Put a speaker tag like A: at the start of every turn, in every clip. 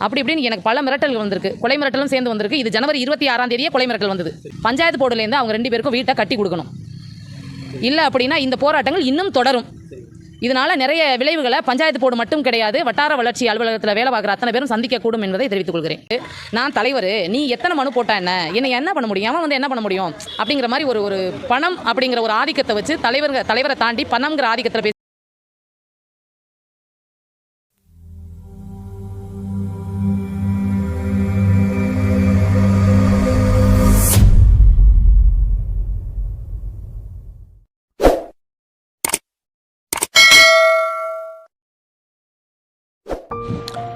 A: அப்படி இப்படின்னு எனக்கு பல மிரட்டல்கள் வந்திருக்கு. கொலை மிரட்டலும் சேர்ந்து வந்திருக்கு. இது ஜனவரி 26ஆம் தேதியே கொலை மிரட்டல் வந்தது. பஞ்சாயத்து போர்டுலேருந்து அவங்க 2 பேருக்கும் வீட்டை கட்டி கொடுக்கணும். இல்லை அப்படின்னா இந்த போராட்டங்கள் இன்னும் தொடரும். இதனால் நிறைய விளைவுகளை பஞ்சாயத்து போர்டு மட்டும் கிடையாது, வட்டார வளர்ச்சி அலுவலகத்தில் வேலை பார்க்குற அத்தனை பேரும் சந்திக்கக்கூடும் என்பதை தெரிவித்துக் கொள்கிறேன். நான் தலைவர், நீ எத்தனை மனு போட்டா என்னை என்ன பண்ண முடியும், அவன் வந்து என்ன பண்ண முடியும் அப்படிங்கிற மாதிரி ஒரு பணம் அப்படிங்கிற ஒரு ஆதிக்கத்தை வச்சு தலைவரை தாண்டி பணம்ங்கிற ஆதிக்கத்தில்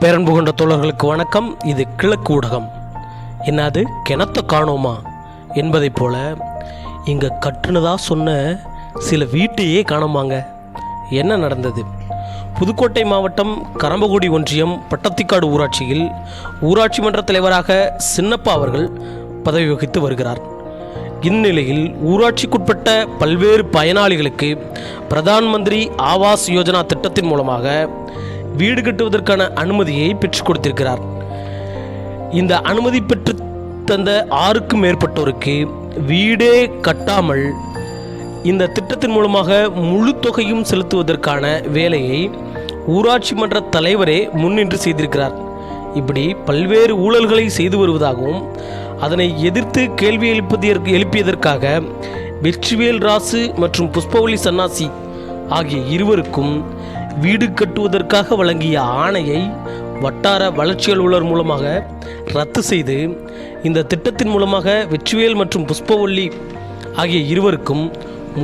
B: பேரன்பு கொண்ட தோழர்களுக்கு வணக்கம். இது கிழக்கு ஊடகம். என்னது கிணத்த காணோமா என்பதை போல இங்கே கட்டுனதா சொன்ன சில வீட்டையே காணோமாங்க. என்ன நடந்தது? புதுக்கோட்டை மாவட்டம் கரம்பக்குடி ஒன்றியம் பட்டத்திக்காடு ஊராட்சியில் ஊராட்சி மன்ற தலைவராக சின்னப்பா அவர்கள் பதவி வகித்து வருகிறார். இந்நிலையில் ஊராட்சிக்குட்பட்ட பல்வேறு பயனாளிகளுக்கு பிரதான் மந்திரி ஆவாஸ் யோஜனா திட்டத்தின் மூலமாக வீடு கட்டுவதற்கான அனுமதியை பெற்றுக் கொடுத்திருக்கிறார். இந்த அனுமதி பெற்று தந்த 6க்கும் மேற்பட்டோருக்கு வீடே கட்டாமல் இந்த திட்டத்தின் மூலமாக முழு தொகையும் செலுத்துவதற்கான வேலையை ஊராட்சி மன்ற தலைவரே முன்னின்று செய்திருக்கிறார். இப்படி பல்வேறு ஊழல்களை செய்து வருவதாகவும் அதனை எதிர்த்து கேள்வி எழுப்பியதற்காக வெற்றிவேல் ராசு மற்றும் புஷ்பவல்லி சன்னாசி ஆகிய இருவருக்கும் வீடு கட்டுவதற்காக வழங்கிய ஆணையை வட்டார வளர்ச்சி அலுவலர் மூலமாக ரத்து செய்து இந்த திட்டத்தின் மூலமாக வெற்றிவேல் மற்றும் புஷ்பவல்லி ஆகிய இருவருக்கும்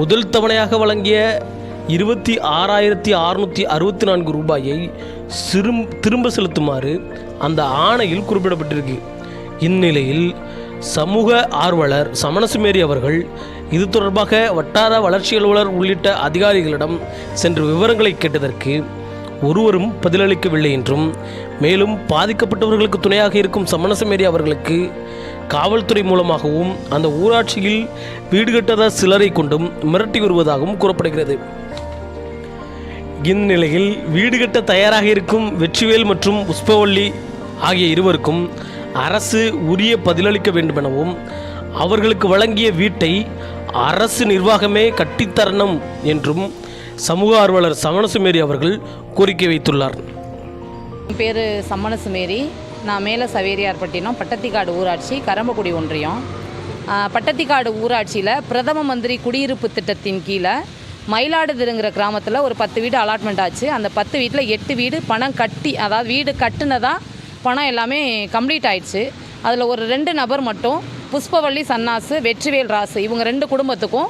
B: முதல் தவணையாக வழங்கிய 26,664 ரூபாயை திரும்ப செலுத்துமாறு அந்த ஆணையில் குறிப்பிடப்பட்டிருக்கு. இந்நிலையில் சமூக ஆர்வலர் சமணசுமேரி அவர்கள் இது தொடர்பாக வட்டார வளர்ச்சி அலுவலர் உள்ளிட்ட அதிகாரிகளிடம் சென்று விவரங்களை கேட்டதற்கு ஒருவரும் பதிலளிக்கவில்லை என்றும், மேலும் பாதிக்கப்பட்டவர்களுக்கு துணையாக இருக்கும் சமணசுமேரி அவர்களுக்கு காவல்துறை மூலமாகவும் அந்த ஊராட்சியில் வீடு கட்டாத சிலரை கொண்டும் மிரட்டி வருவதாகவும் கூறப்படுகிறது. இந்நிலையில் வீடு கட்ட தயாராக இருக்கும் வெற்றிவேல் மற்றும் புஷ்பவல்லி ஆகிய இருவருக்கும் அரசு உரிய பதிலளிக்க வேண்டும் எனவும், அவர்களுக்கு வழங்கிய வீட்டை அரசு நிர்வாகமே கட்டித்தரணும் என்றும் சமூக ஆர்வலர் சமணசுமேரி அவர்கள் கோரிக்கை வைத்துள்ளார்.
A: என் பேர் சமணசுமேரி. நான் மேல சவேரியார்பட்டினம் பட்டத்திக்காடு ஊராட்சி கரம்பக்குடி ஒன்றியம். பட்டத்திக்காடு ஊராட்சியில் பிரதம மந்திரி குடியிருப்பு திட்டத்தின் கீழே மயிலாடுதுறைங்கிற கிராமத்தில் ஒரு 10 வீடு அலாட்மெண்ட் ஆச்சு. அந்த 10 வீட்டில் 8 வீடு பணம் கட்டி, அதாவது வீடு கட்டுனதான் பணம் எல்லாமே கம்ப்ளீட் ஆயிடுச்சு. அதில் ஒரு 2 நபர் மட்டும் புஷ்பவல்லி சன்னாசு வெற்றிவேல் ராசு இவங்க 2 குடும்பத்துக்கும்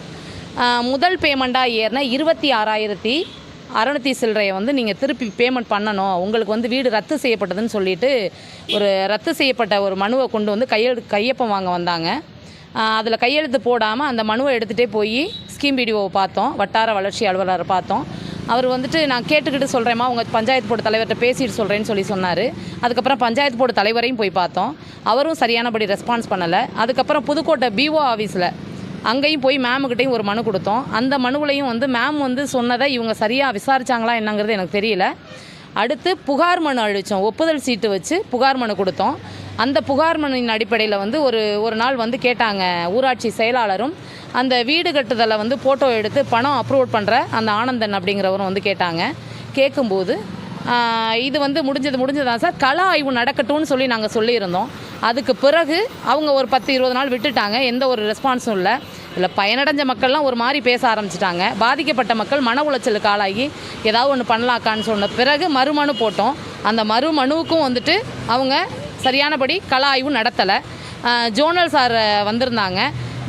A: முதல் பேமெண்ட்டாக ஏறின 26,600 சில்லறையை வந்து நீங்கள் திருப்பி பேமெண்ட் பண்ணணும், உங்களுக்கு வந்து வீடு ரத்து செய்யப்பட்டதுன்னு சொல்லிட்டு ஒரு ரத்து செய்யப்பட்ட ஒரு மனுவை கொண்டு வந்து கையொப்பம் வாங்க வந்தாங்க. அதில் கையெழுத்து போடாமல் அந்த மனுவை எடுத்துகிட்டே போய் ஸ்கீம் பிடிஓவை பார்த்தோம், வட்டார வளர்ச்சி அலுவலரை பார்த்தோம். அவர் வந்துட்டு நான் கேட்டுக்கிட்டு சொல்கிறேம்மா, உங்கள் பஞ்சாயத்து போர்டு தலைவர்கிட்ட பேசிட்டு சொல்கிறேன்னு சொன்னார். அதுக்கப்புறம் பஞ்சாயத்து போர்டு தலைவரையும் போய் பார்த்தோம், அவரும் சரியானபடி ரெஸ்பான்ஸ் பண்ணலை. அதுக்கப்புறம் புதுக்கோட்டை பிஓ ஆஃபீஸில் அங்கேயும் போய் மேமுக்கிட்டையும் ஒரு மனு கொடுத்தோம். அந்த மனுவிலையும் வந்து மேம் வந்து சொன்னதை இவங்க சரியாக விசாரித்தாங்களா என்னங்கிறது எனக்கு தெரியல. அடுத்து புகார் மனு அழித்தோம், ஒப்புதல் சீட்டு வச்சு புகார் மனு கொடுத்தோம். அந்த புகார் மனுவின் அடிப்படையில் வந்து ஒரு நாள் வந்து கேட்டாங்க, ஊராட்சி செயலாளரும் அந்த வீடு கட்டுதலை வந்து ஃபோட்டோ எடுத்து பணம் அப்ரூவ் பண்ணுற அந்த ஆனந்தன் அப்படிங்கிறவரும் வந்து கேட்டாங்க. கேட்கும்போது இது வந்து முடிஞ்சதான் சார், கள ஆய்வு நடக்கட்டும்னு சொல்லி நாங்கள் சொல்லியிருந்தோம். அதுக்கு பிறகு அவங்க ஒரு 10-20 நாள் விட்டுட்டாங்க, எந்த ஒரு ரெஸ்பான்ஸும் இல்லை. இல்லை பயனடைஞ்ச மக்கள்லாம் ஒரு மாதிரி பேச ஆரம்பிச்சிட்டாங்க. பாதிக்கப்பட்ட மக்கள் மன உளைச்சலுக்கு ஆளாகி ஏதாவது ஒன்று பண்ணலாக்கான்னு சொன்ன பிறகு மறுமனு போட்டோம். அந்த மறுமனுவுக்கும் வந்துட்டு அவங்க சரியானபடி கள ஆய்வு நடத்தலை. ஜோனல் சார் வந்திருந்தாங்க.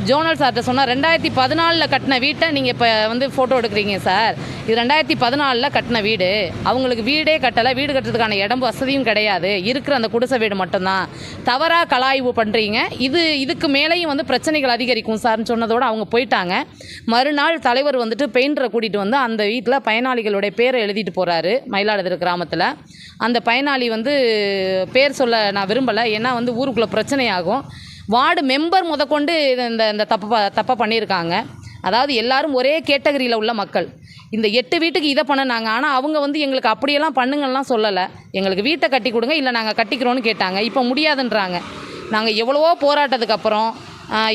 A: ஜோனல் சார்கிட்ட சொன்னால் 2014 கட்டின வீட்டை நீங்கள் இப்போ வந்து ஃபோட்டோ எடுக்கிறீங்க சார், இது 2014 கட்டின வீடு, அவங்களுக்கு வீடே கட்டலை, வீடு கட்டுறதுக்கான இடம் வசதியும் கிடையாது, இருக்கிற அந்த குடிசை வீடு மட்டும்தான், தவறாக கலாய்வு பண்ணுறீங்க, இதுக்கு மேலேயும் வந்து பிரச்சனைகள் அதிகரிக்கும் சார்னு சொன்னதோடு அவங்க போயிட்டாங்க. மறுநாள் தலைவர் வந்துட்டு பெயிண்டரை கூட்டிகிட்டு வந்து அந்த வீட்டில் பயனாளிகளுடைய பேரை எழுதிட்டு போகிறாரு. மயிலாடுதுறை கிராமத்தில் அந்த பயனாளி வந்து பேர் சொல்ல நான் விரும்பலை, ஏன்னா வந்து ஊருக்குள்ளே பிரச்சனையாகும். வார்டு மெம்பர் முதற்கொண்டு இந்த தப்பை பண்ணியிருக்காங்க. அதாவது எல்லாரும் ஒரே கேட்டகரியில் உள்ள மக்கள். இந்த 8 வீட்டுக்கு இதை பண்ணினாங்க. ஆனால் அவங்க வந்து எங்களுக்கு அப்படியெல்லாம் பண்ணுங்கலாம் சொல்லலை. எங்களுக்கு வீட்டை கட்டி கொடுங்க, இல்லை நாங்கள் கட்டிக்கிறோன்னு கேட்டாங்க. இப்போ முடியாதுன்றாங்க. நாங்கள் எவ்வளவோ போராட்டத்துக்கு அப்புறம்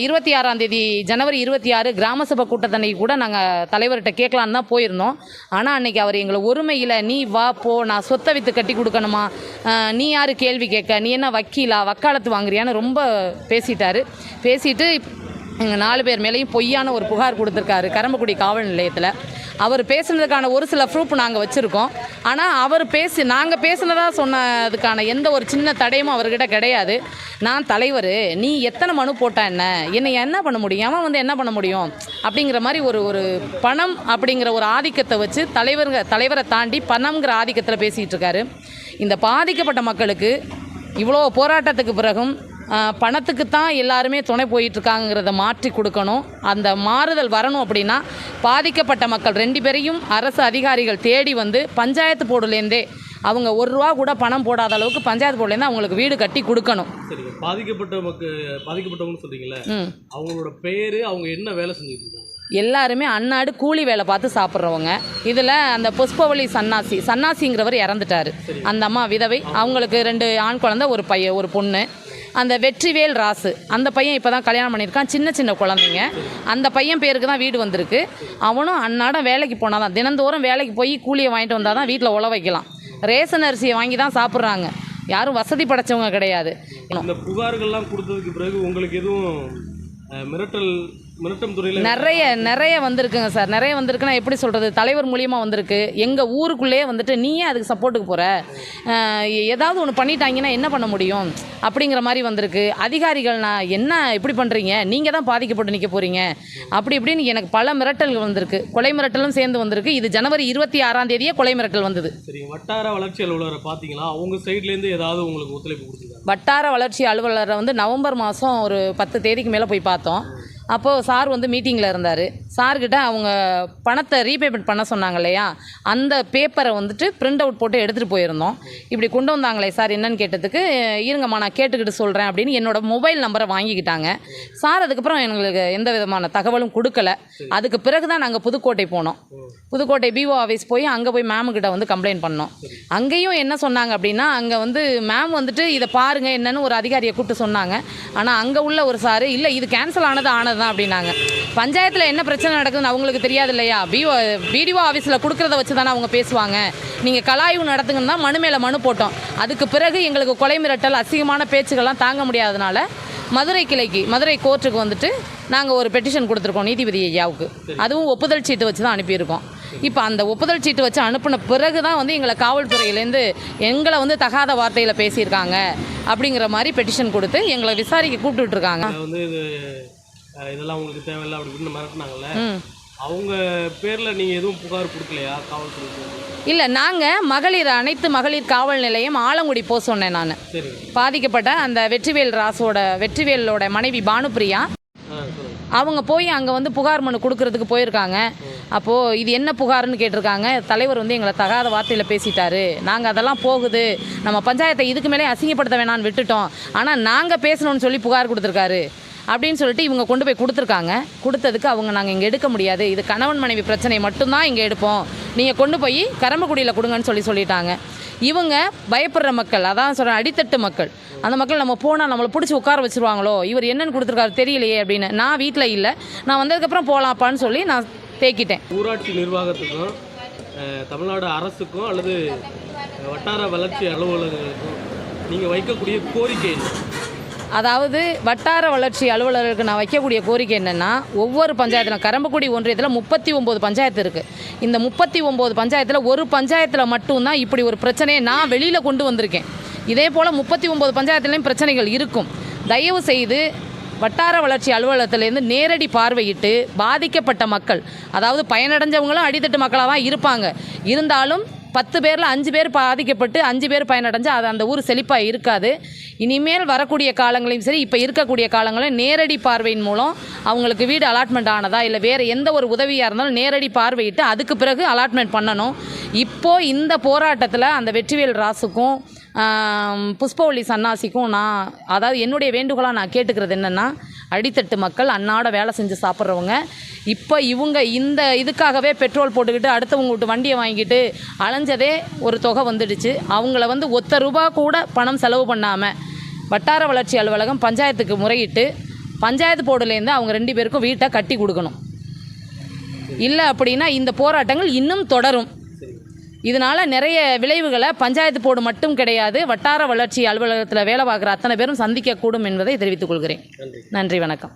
A: 26ஆம் தேதி ஜனவரி 26 கிராம சபை கூட்டத்தன்னைக்கு கூட நாங்கள் தலைவர்கிட்ட கேட்கலான்னு தான் போயிருந்தோம். ஆனால் அன்றைக்கி அவர் எங்களை ஒருமையில் நீ வா போ, நான் சொத்தை விற்று கட்டி கொடுக்கணுமா, நீ யார் கேள்வி கேட்க, நீ என்ன வக்கீலா வக்காலத்து வாங்குறியான்னு ரொம்ப பேசிட்டு எங்கள் 4 பேர் மேலேயும் பொய்யான ஒரு புகார் கொடுத்துருக்காரு கரம்பக்குடி காவல் நிலையத்தில். அவர் பேசுனதுக்கான ஒரு சில ப்ரூஃப் நாங்கள் வச்சுருக்கோம். ஆனால் நாங்கள் பேசுனதாக சொன்னதுக்கான எந்த ஒரு சின்ன தடையும் அவர்கிட்ட கிடையாது. நான் தலைவர், நீ எத்தனை மனு போட்டா என்னை என்ன பண்ண முடியும், அவன் வந்து என்ன பண்ண முடியும் அப்படிங்கிற மாதிரி ஒரு பணம் அப்படிங்கிற ஒரு ஆதிக்கத்தை வச்சு தலைவரை தாண்டி பணம்ங்கிற ஆதிக்கத்தில் பேசிகிட்டு இருக்காரு. இந்த பாதிக்கப்பட்ட மக்களுக்கு இவ்வளோ போராட்டத்துக்கு பிறகும் பணத்துக்கு தான் எல்லாருமே துணை போயிட்டுருக்காங்கிறத மாற்றி கொடுக்கணும். அந்த மாறுதல் வரணும். அப்படின்னா பாதிக்கப்பட்ட மக்கள் 2 பேரையும் அரசு அதிகாரிகள் தேடி வந்து பஞ்சாயத்து போர்டுலேருந்தே அவங்க ₹1 கூட பணம் போடாத அளவுக்கு பஞ்சாயத்து போர்டுலேருந்து அவங்களுக்கு வீடு கட்டி கொடுக்கணும்.
B: சரி, பாதிக்கப்பட்டவங்க சொல்கிறீங்களே, அவங்களோட பேர், அவங்க என்ன வேலை செஞ்சுட்டு இருக்காங்க? எல்லாருமே அன்னாடு கூலி வேலை பார்த்து சாப்பிட்றவங்க. இதில் அந்த புஷ்பவழி சன்னாசிங்கிறவர் இறந்துட்டார். அந்த அம்மா விதவை. அவங்களுக்கு 2 ஆண் குழந்தை, ஒரு பொண்ணு. அந்த வெற்றிவேல் ராசு அந்த பையன் இப்போ தான் கல்யாணம் பண்ணியிருக்கான். சின்ன குழந்தைங்க. அந்த பையன் பேருக்கு தான் வீடு வந்திருக்கு. அவனும் அன்னாடம் வேலைக்கு போனால் தான், தினந்தோறும் வேலைக்கு போய் கூலியை வாங்கிட்டு வந்தால் தான் வீட்டில் உழ வைக்கலாம். ரேஷன் அரிசியை வாங்கி தான் சாப்பிட்றாங்க. யாரும் வசதி படைச்சவங்க கிடையாது.
C: இந்த புகார்கள்லாம் கொடுத்ததுக்கு பிறகு உங்களுக்கு எதுவும் மிரட்டும் துறையில்
A: நிறைய வந்திருக்குங்க சார். நிறைய வந்திருக்குன்னா எப்படி சொல்கிறது, தலைவர் மூலியமாக வந்திருக்கு. எங்கள் ஊருக்குள்ளேயே வந்துட்டு நீயே அதுக்கு சப்போர்ட்டுக்கு போகிற, ஏதாவது ஒன்று பண்ணிட்டாங்கன்னா என்ன பண்ண முடியும் அப்படிங்கிற மாதிரி வந்திருக்கு. அதிகாரிகள் நான் என்ன இப்படி பண்ணுறீங்க, நீங்கள் தான் பாதிக்கப்பட்டு நிற்க போகிறீங்க அப்படி இப்படின்னு எனக்கு பல மிரட்டல்கள் வந்திருக்கு. கொலை மிரட்டலும் சேர்ந்து வந்திருக்கு. இது ஜனவரி 26ஆம் தேதியே கொலை மிரட்டல் வந்தது.
C: சரி, வட்டார வளர்ச்சி அலுவலரை பார்த்தீங்களா? அவங்க சைட்லேருந்து ஏதாவது உங்களுக்கு ஒத்துழைப்பு கொடுத்துருக்காங்க?
A: வட்டார வளர்ச்சி அலுவலரை வந்து நவம்பர் மாதம் ஒரு 10 தேதிக்கு மேலே போய் பார்த்தோம். அப்போது சார் வந்து மீட்டிங்கில் இருந்தார். சார்கிட்ட அவங்க பணத்தை ரீபேமெண்ட் பண்ண சொன்னாங்க இல்லையா, அந்த பேப்பரை வந்துட்டு பிரிண்ட் அவுட் போட்டு எடுத்துகிட்டு போயிருந்தோம். இப்படி கொண்டு வந்தாங்களே சார் என்னன்னு கேட்டதுக்கு, இருங்கம்மா நான் கேட்டுக்கிட்டு சொல்கிறேன் அப்படின்னு என்னோடய மொபைல் நம்பரை வாங்கிக்கிட்டாங்க. சார் அதுக்கப்புறம் எங்களுக்கு எந்த விதமான தகவலும் கொடுக்கல. அதுக்கு பிறகு தான் நாங்கள் புதுக்கோட்டை போனோம். புதுக்கோட்டை பிஓ ஆஃபீஸ் போய் அங்கே போய் மேமுக்கிட்ட வந்து கம்ப்ளைண்ட் பண்ணோம். அங்கேயும் என்ன சொன்னாங்க அப்படின்னா, அங்கே வந்து மேம் வந்துட்டு இதை பாருங்கள் என்னன்னு ஒரு அதிகாரியை கூப்பிட்டு சொன்னாங்க. ஆனால் அங்கே உள்ள ஒரு சார் இல்லை இது கேன்சல் ஆனது தான் அப்படின்னாங்க. பஞ்சாயத்தில் என்ன பிரச்சனை நடக்குதுன்னு அவங்களுக்கு தெரியாது இல்லையா, பிடிஓ ஆஃபீஸில் கொடுக்குறத வச்சு தானே அவங்க பேசுவாங்க. நீங்கள் கலாய்வு நடத்துங்கன்னு தான் மனு மேலே மனு போட்டோம். அதுக்கு பிறகு எங்களுக்கு கொலை மிரட்டல் அசிங்கமான பேச்சுக்கள்லாம் தாங்க முடியாதனால மதுரை கோர்ட்டுக்கு வந்துட்டு நாங்கள் ஒரு பெட்டிஷன் கொடுத்துருக்கோம் நீதிபதி ஐயாவுக்கு. அதுவும் ஒப்புதல் சீட்டு வச்சு தான் அனுப்பியிருக்கோம். இப்போ அந்த ஒப்புதல் சீட்டு வச்சு அனுப்பின பிறகு தான் வந்து எங்களை காவல்துறையிலேருந்து எங்களை வந்து தகாத வார்த்தையில் பேசியிருக்காங்க அப்படிங்கிற மாதிரி பெட்டிஷன் கொடுத்து எங்களை விசாரிக்க கூப்பிட்டுருக்காங்க.
C: இதெல்லாம் உங்களுக்கு தேவையில்லை அப்படின்னு மிரட்டினாங்கல்ல, அவங்க பேரில் நீங்கள் எதுவும் புகார் கொடுக்கலையா காவல்துறை?
A: இல்லை, நாங்கள் அனைத்து மகளிர் காவல் நிலையம் ஆலங்குடி போக சொன்னேன். நான் பாதிக்கப்பட்ட அந்த வெற்றிவேலோட மனைவி பானுப்பிரியா அவங்க போய் அங்கே வந்து புகார் மனு கொடுக்கறதுக்கு போயிருக்காங்க. அப்போது இது என்ன புகார்னு கேட்டிருக்காங்க. தலைவர் வந்து எங்களை தகாத வார்த்தையில் பேசிட்டாரு, நாங்கள் அதெல்லாம் போகுது, நம்ம பஞ்சாயத்தை இதுக்கு மேலே அசிங்கப்படுத்த வேணான்னு விட்டுட்டோம், ஆனால் நாங்கள் பேசணும்னு சொல்லி புகார் கொடுத்துருக்காரு அப்படின்னு சொல்லிட்டு இவங்க கொண்டு போய் கொடுத்துருக்காங்க. கொடுத்ததுக்கு அவங்க நாங்கள் இங்கே எடுக்க முடியாது, இது கணவன் மனைவி பிரச்சனை மட்டும்தான் இங்கே எடுப்போம், நீங்கள் கொண்டு போய் கரம்பக்குடியில் கொடுங்கன்னு சொல்லிட்டாங்க. இவங்க பயப்படுற மக்கள், அதான் சொல்கிறேன் அடித்தட்டு மக்கள், அந்த மக்கள் நம்ம போனால் நம்மளை பிடிச்சி உட்கார வச்சுருவாங்களோ, இவர் என்னென்னு கொடுத்துருக்காரு தெரியலையே அப்படின்னு. நான் வீட்டில் இல்லை, நான் வந்ததுக்கப்புறம் போகலாப்பான்னு சொல்லி நான் தேக்கிட்டேன்.
C: ஊராட்சி நிர்வாகத்துக்கும் தமிழ்நாடு அரசுக்கும் அல்லது வட்டார வளர்ச்சி அலுவலர்களுக்கும் நீங்கள் வைக்கக்கூடிய கோரிக்கை?
A: அதாவது வட்டார வளர்ச்சி அலுவலர்களுக்கு நான் வைக்கக்கூடிய கோரிக்கை என்னென்னா, ஒவ்வொரு பஞ்சாயத்தில் கரம்பக்குடி ஒன்றியத்தில் 39 பஞ்சாயத்து இருக்குது. இந்த 39 பஞ்சாயத்தில் ஒரு பஞ்சாயத்தில் மட்டும்தான் இப்படி ஒரு பிரச்சனையை நான் வெளியில் கொண்டு வந்திருக்கேன். இதே போல் 39 பஞ்சாயத்துலேயும் பிரச்சனைகள் இருக்கும். தயவு செய்து வட்டார வளர்ச்சி அலுவலகத்திலேருந்து நேரடி பார்வையிட்டு பாதிக்கப்பட்ட மக்கள், அதாவது பயனடைஞ்சவங்களும் அடித்தட்டு மக்களாக தான் இருப்பாங்க, இருந்தாலும் 10 பேரில் 5 பேர் பாதிக்கப்பட்டு 5 பேர் பயனடைஞ்சு அது அந்த ஊர் செழிப்பாக இருக்காது. இனிமேல் வரக்கூடிய காலங்களையும் சரி, இப்போ இருக்கக்கூடிய காலங்களையும் நேரடி பார்வையின் மூலம் அவங்களுக்கு வீடு அலாட்மெண்ட் ஆனதா இல்லை வேறு எந்த ஒரு உதவியாக இருந்தாலும் நேரடி பார்வையிட்டு அதுக்கு பிறகு அலாட்மெண்ட் பண்ணணும். இப்போது இந்த போராட்டத்தில் அந்த வெற்றிவேல் ராசுக்கும் புஷ்பவள்ளி சன்னாசிக்கும் அதாவது என்னுடைய வேண்டுகோளாக நான் கேட்டுக்கிறது என்னென்னா, அடித்தட்டு மக்கள் அன்னாட வேலை செஞ்சு சாப்பிட்றவங்க. இப்போ இவங்க இந்த இதுக்காகவே பெட்ரோல் போட்டுக்கிட்டு அடுத்தவங்க விட்டு வண்டியை வாங்கிட்டு அலைஞ்சதே ஒரு தொகை வந்துடுச்சு. அவங்கள வந்து ஒத்த ரூபா கூட பணம் செலவு பண்ணாமல் வட்டார வளர்ச்சி அலுவலகம் பஞ்சாயத்துக்கு முறையிட்டு பஞ்சாயத்து போர்டுலேருந்து அவங்க 2 பேருக்கும் வீட்டை கட்டி கொடுக்கணும். இல்லை அப்படின்னா இந்த போராட்டங்கள் இன்னும் தொடரும். இதனால் நிறைய விளைவுகளை பஞ்சாயத்து போர்டு மட்டும் கிடையாது, வட்டார வளர்ச்சி அலுவலகத்தில் வேலை பார்க்குற அத்தனை பேரும் சந்திக்கக்கூடும் என்பதை தெரிவித்துக் கொள்கிறேன். நன்றி, வணக்கம்.